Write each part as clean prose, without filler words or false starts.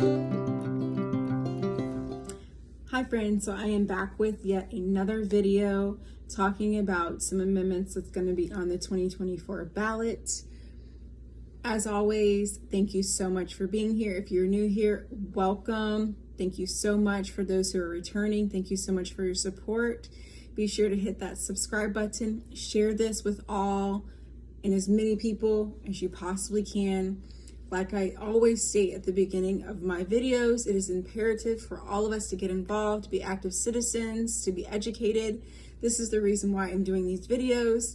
Hi friends, so I am back with yet another video talking about some amendments that's going to be on the 2024 ballot. As always, thank you so much for being here. If you're new here, welcome. Thank you so much for those who are returning. Thank you so much for your support. Be sure to hit that subscribe button, share this with all and as many people as you possibly can. Like I always state at the beginning of my videos, it is imperative for all of us to get involved, to be active citizens, to be educated. This is the reason why I'm doing these videos,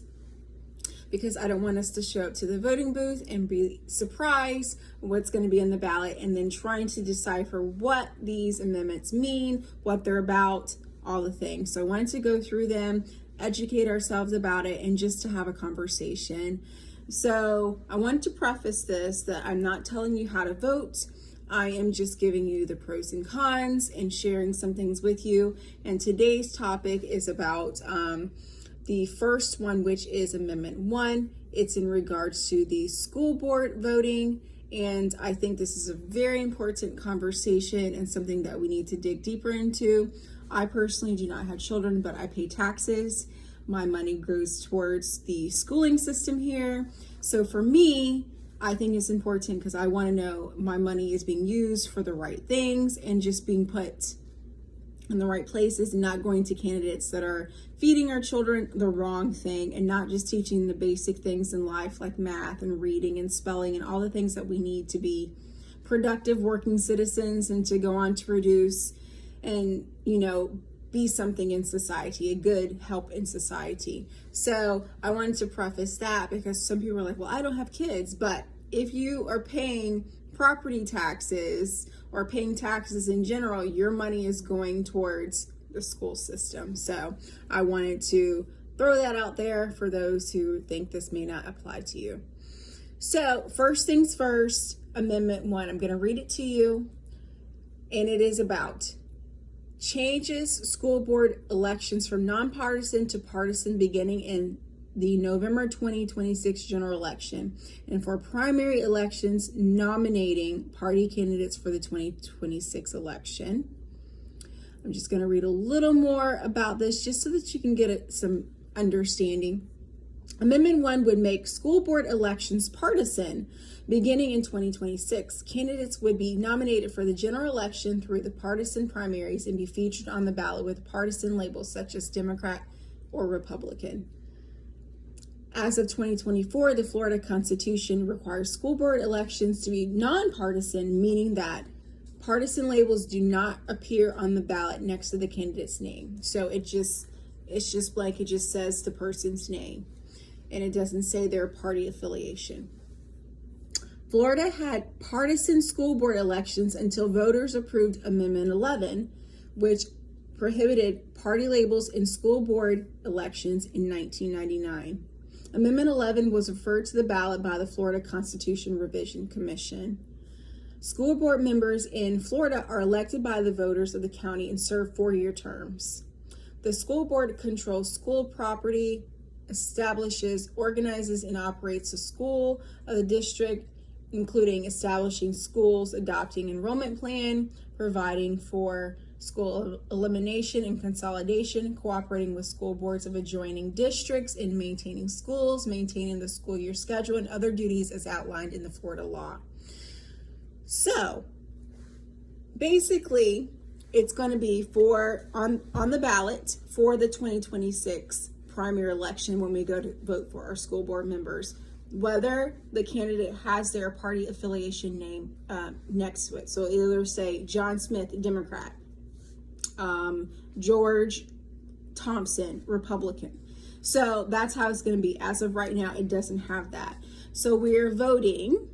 because I don't want us to show up to the voting booth and be surprised what's going to be in the ballot and then trying to decipher what these amendments mean, what they're about, all the things. So I wanted to go through them, educate ourselves about it, and just to have a conversation. So I want to preface this that I'm not telling you how to vote. I am just giving you the pros and cons and sharing some things with you. And today's topic is about the first one, which is Amendment 1. It's in regards to the school board voting. And I think this is a very important conversation and something that we need to dig deeper into. I personally do not have children, but I pay taxes. My money goes towards the schooling system here. So for me, I think it's important because I want to know my money is being used for the right things and just being put in the right places and not going to candidates that are feeding our children the wrong thing and not just teaching the basic things in life like math and reading and spelling and all the things that we need to be productive working citizens and to go on to produce and, be something in society, a good help in society. So I wanted to preface that because some people are like, well, I don't have kids, but if you are paying property taxes or paying taxes in general, your money is going towards the school system. So I wanted to throw that out there for those who think this may not apply to you. So first things first, Amendment 1, I'm going to read it to you, and it is about changes school board elections from nonpartisan to partisan beginning in the November 2026 general election, and for primary elections nominating party candidates for the 2026 election. I'm just going to read a little more about this just so that you can get some understanding. Amendment 1 would make school board elections partisan. Beginning in 2026, candidates would be nominated for the general election through the partisan primaries and be featured on the ballot with partisan labels such as Democrat or Republican. As of 2024, the Florida Constitution requires school board elections to be nonpartisan, meaning that partisan labels do not appear on the ballot next to the candidate's name. So it's just blank. It just says the person's name, and it doesn't say their party affiliation. Florida had partisan school board elections until voters approved Amendment 11, which prohibited party labels in school board elections in 1999. Amendment 11 was referred to the ballot by the Florida Constitution Revision Commission. School board members in Florida are elected by the voters of the county and serve 4-year terms. The school board controls school property, establishes, organizes, and operates the school of the district, including establishing schools, adopting enrollment plan, providing for school elimination and consolidation, cooperating with school boards of adjoining districts in maintaining schools, maintaining the school year schedule, and other duties as outlined in the Florida law. So basically, it's going to be on the ballot for the 2026 primary election when we go to vote for our school board members, whether the candidate has their party affiliation name next to it. So either say John Smith, Democrat, George Thompson, Republican. So that's how it's going to be. As of right now, it doesn't have that. So we're voting.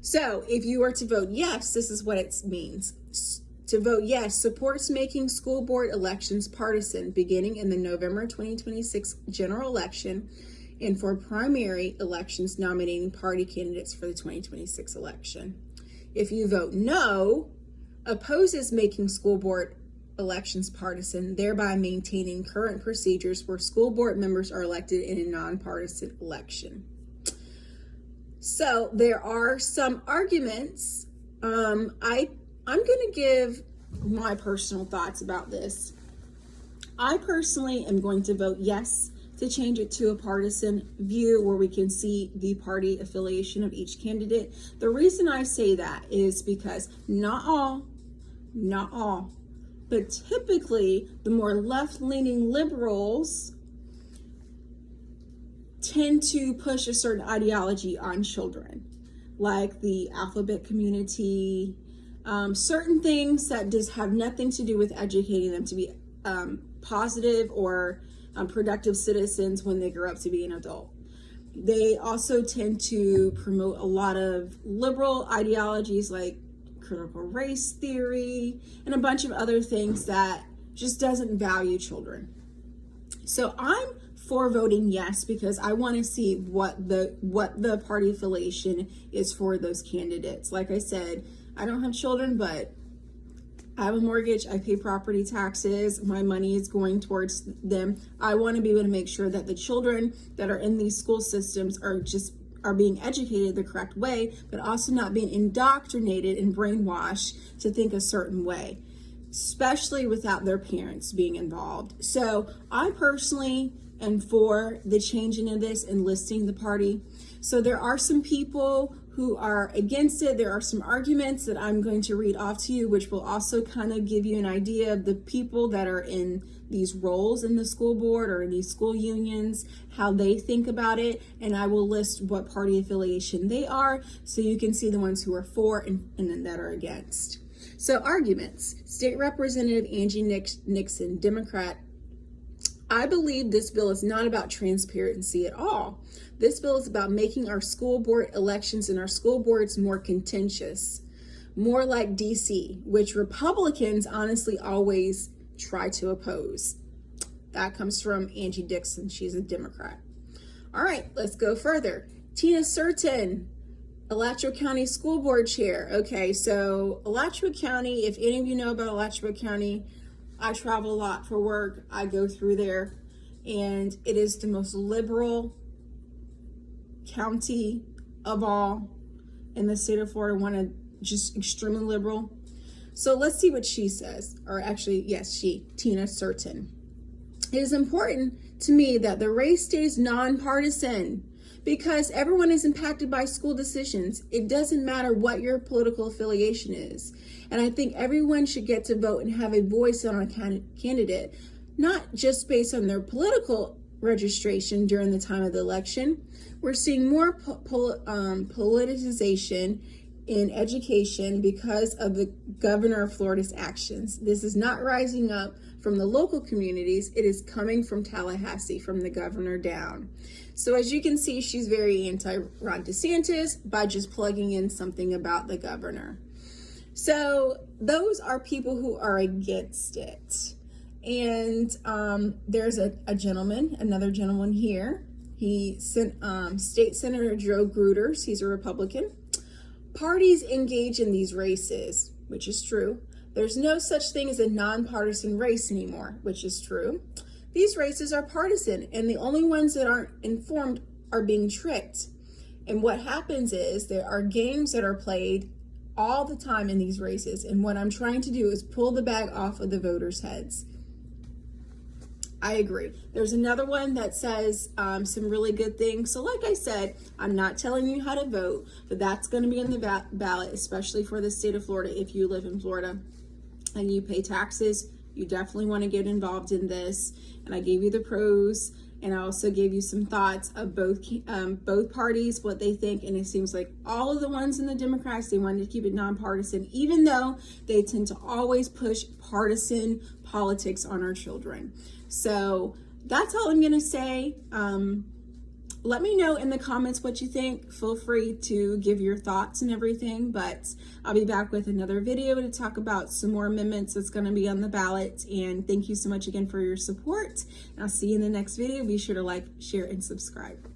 So if you were to vote yes, this is what it means. To vote yes supports making school board elections partisan beginning in the November 2026 general election and for primary elections nominating party candidates for the 2026 election. If you vote no, opposes making school board elections partisan, thereby maintaining current procedures where school board members are elected in a nonpartisan election. So there are some arguments. I I'm going to give my personal thoughts about this. I personally am going to vote yes to change it to a partisan view where we can see the party affiliation of each candidate. The reason I say that is because not all, but typically the more left-leaning liberals tend to push a certain ideology on children, like the alphabet community, certain things that just have nothing to do with educating them to be positive or productive citizens when they grow up to be an adult. They also tend to promote a lot of liberal ideologies like critical race theory and a bunch of other things that just doesn't value children. So I'm for voting yes because I want to see what the party affiliation is for those candidates. Like I said, I don't have children, but I have a mortgage, I pay property taxes, my money is going towards them. I want to be able to make sure that the children that are in these school systems are being educated the correct way, but also not being indoctrinated and brainwashed to think a certain way, especially without their parents being involved. So I personally am for the changing of this and listing the party. So there are some people who are against it. There are some arguments that I'm going to read off to you, which will also kind of give you an idea of the people that are in these roles in the school board or in these school unions, how they think about it. And I will list what party affiliation they are so you can see the ones who are for and then that are against. So arguments. State Representative Angie Nixon, Democrat. I believe this bill is not about transparency at all. This bill is about making our school board elections and our school boards more contentious, more like DC, which Republicans honestly always try to oppose. That comes from Angie Dixon. She's a Democrat. All right, let's go further. Tina Certain, Alachua County School Board Chair. Okay, so Alachua County, if any of you know about Alachua County, I travel a lot for work. I go through there, and it is the most liberal county of all in the state of Florida, just extremely liberal. So let's see what she says, or actually, yes, Tina Certain. It is important to me that the race stays nonpartisan because everyone is impacted by school decisions. It doesn't matter what your political affiliation is. And I think everyone should get to vote and have a voice on a candidate, not just based on their political registration during the time of the election. We're seeing more politicization in education because of the governor of Florida's actions. This is not rising up from the local communities. It is coming from Tallahassee, from the governor down. So as you can see, she's very anti-Ron DeSantis by just plugging in something about the governor. So those are people who are against it. And there's another gentleman here. He sent State Senator Joe Gruters. He's a Republican. Parties engage in these races, which is true. There's no such thing as a nonpartisan race anymore, which is true. These races are partisan, and the only ones that aren't informed are being tricked. And what happens is there are games that are played all the time in these races, and what I'm trying to do is pull the bag off of the voters' heads. I agree. There's another one that says some really good things. So like I said, I'm not telling you how to vote, but that's going to be in the ballot, especially for the state of Florida. If you live in Florida and you pay taxes, you definitely want to get involved in this. And I gave you the pros, and I also gave you some thoughts of both parties, what they think. And it seems like all of the ones in the Democrats, they wanted to keep it nonpartisan, even though they tend to always push partisan politics on our children. So that's all I'm going to say. Let me know in the comments what you think. Feel free to give your thoughts and everything, but I'll be back with another video to talk about some more amendments that's going to be on the ballot. And thank you so much again for your support. I'll see you in the next video. Be sure to like, share, and subscribe.